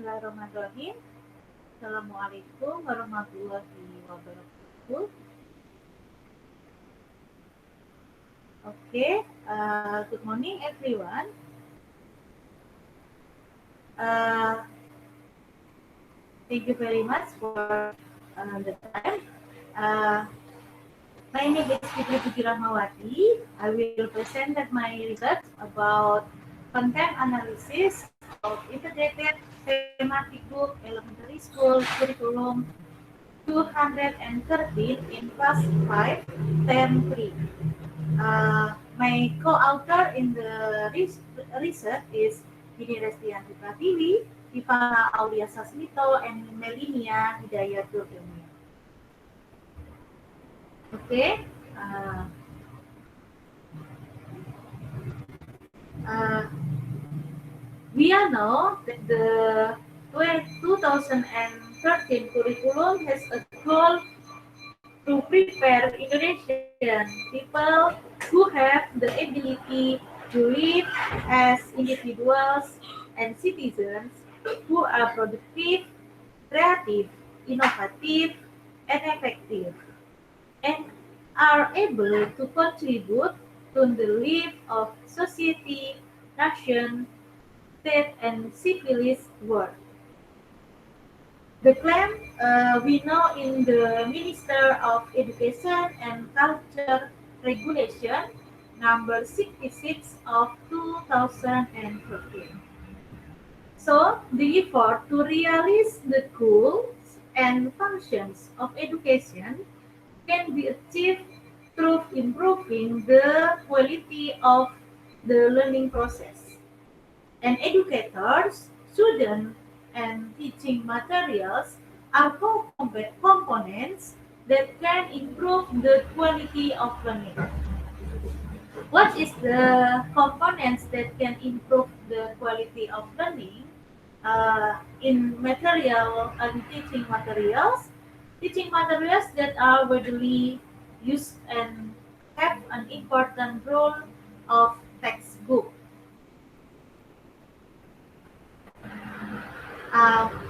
Bismillahirrahmanirrahim. Assalamualaikum warahmatullahi wabarakatuh. Okay, good morning everyone. Thank you very much for the time. My name is Fitri Puji Rahmawati. I will present my research about content analysis of integrated thematic book elementary school curriculum 213 in class 5, term 3. My co-author in the research is Dini Restianti Pratiwi, Ivana Aulia Sasmito, and Melinia Hidayatul Ilmiah. Okay. We all know that the 2013 curriculum has a goal to prepare Indonesian people who have the ability to live as individuals and citizens who are productive, creative, innovative, and effective, and are able to contribute to the life of society, nation, state, and civilized world. The claim we know in the Minister of Education and Culture Regulation number 66 of 2013. So, the effort to realize the goals and functions of education can be achieved through improving the quality of the learning process. And educators, students, and teaching materials are components that can improve the quality of learning. What is the components that can improve the quality of learning? In material and teaching materials that are widely used and have an important role of textbook.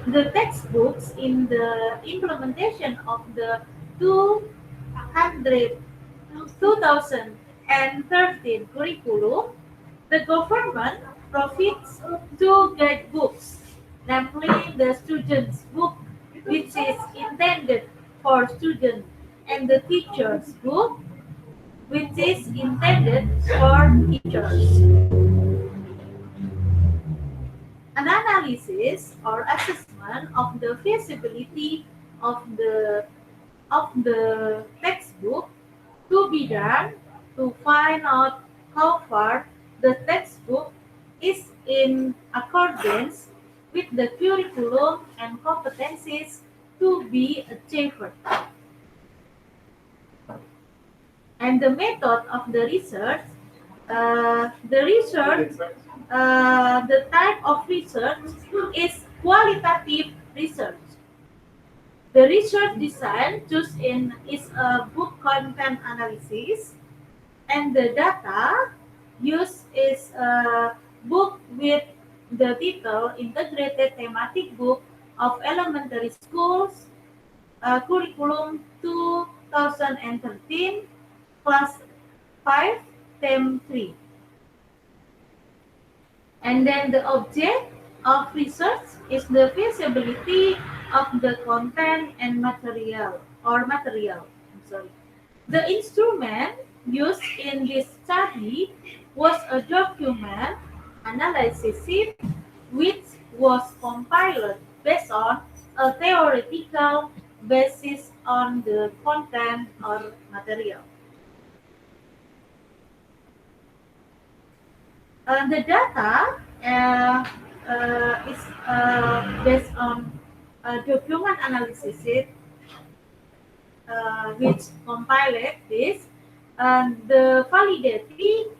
The textbooks in the implementation of the 200 2013 curriculum, the government provides two guidebooks, namely the student's book, which is intended for students, and the teacher's book, which is intended for teachers. An analysis or assessment of the feasibility of the textbook to be done to find out how far the textbook is in accordance with the curriculum and competencies to be achieved. And the method of the research, the type of research is qualitative research. The research design chosen is a book content analysis, and the data used is a book with the title Integrated Thematic Book of Elementary Schools Curriculum 2013, Class 5, Term 3. And then the object of research is the feasibility of the content and material. The instrument used in this study was a document analysis sheet which was compiled based on a theoretical basis on the content or material. The data is based on a document analysis sheet which compiled this, and the validity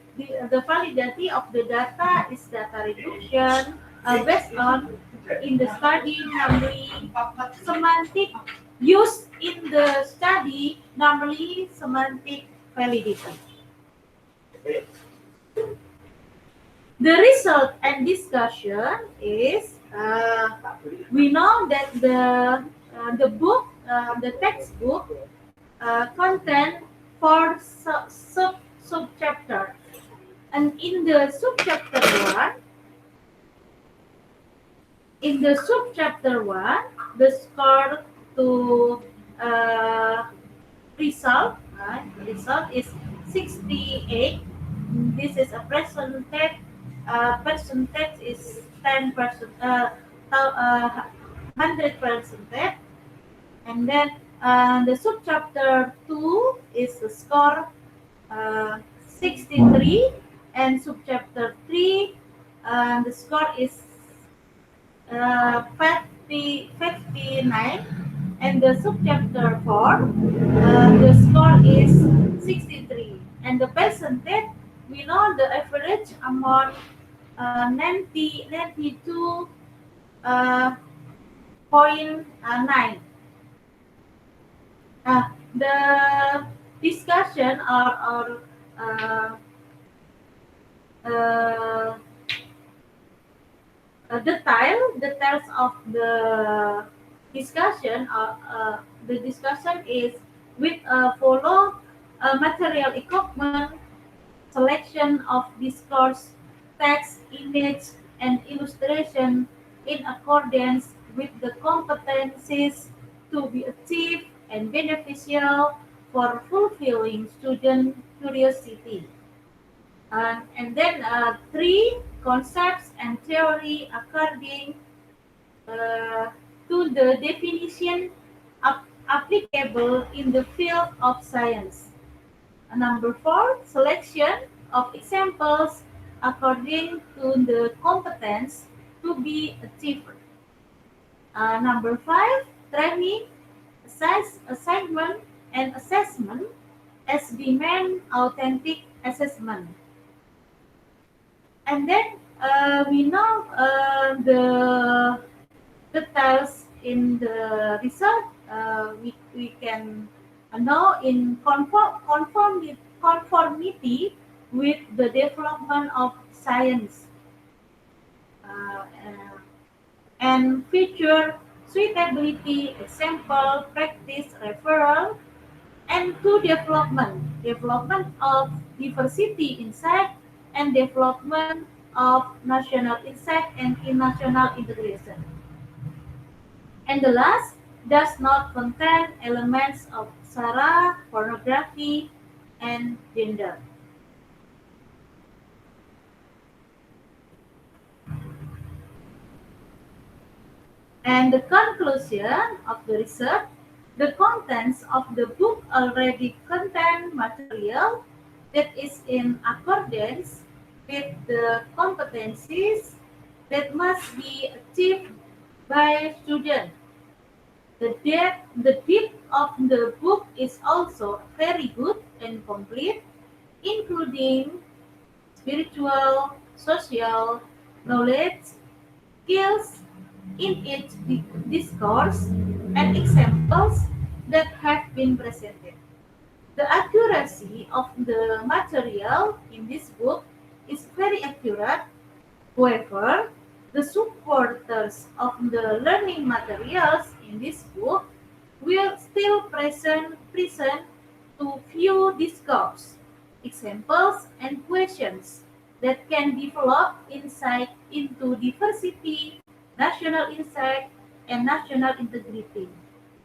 of the data is data reduction based on in the study namely semantic used in the study namely semantic validity. The result and discussion is Uh, we know that the book, the textbook, contain four sub chapter, and in the one, chapter one, the score to uh, result, result is 68. This is a percentage. Percentage is 10%. 100%. And then the subchapter 2 is the score 63, and subchapter 3 the score is 59, and the subchapter 4 the score is 63, and the percentage, we know the average amount 92 point 9. The discussion or uh, uh, details of discussion the discussion is with follow material equipment, selection of discourse, text, image, and illustration in accordance with the competencies to be achieved and beneficial for fulfilling student curiosity. And then three concepts and theory according uh, to the definition applicable in the field of science. Number four, selection of examples according to the competence to be achieved. Number five, training, assignment, and assessment as the main authentic assessment. And then we know the details in the result. We can know in conformity with the development of science, and feature suitability, example, practice, referral, and to development of diversity insight and development of national insight and national integration. And the last does not contain elements of sara, pornography, and gender. And the conclusion of the research, the contents of the book already contain material that is in accordance with the competencies that must be achieved by students. The depth of the book is also very good and complete, including spiritual, social, knowledge, skills in each discourse, and examples that have been presented. The accuracy of the material in this book is very accurate. However, the supporters of the learning materials in this book will still present to few discourse, examples, and questions that can develop insight into diversity, national insight, and national integrity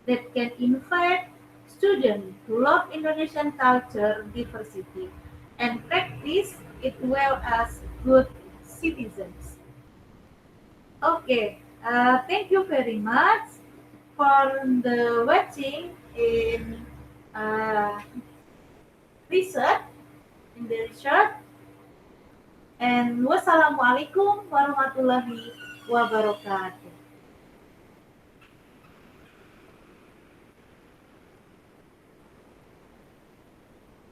that can invite students to love Indonesian culture diversity and practice it well as good citizens. Okay, thank you very much for the watching in uh, research in the research, and wassalamualaikum warahmatullahi wabarakatuh.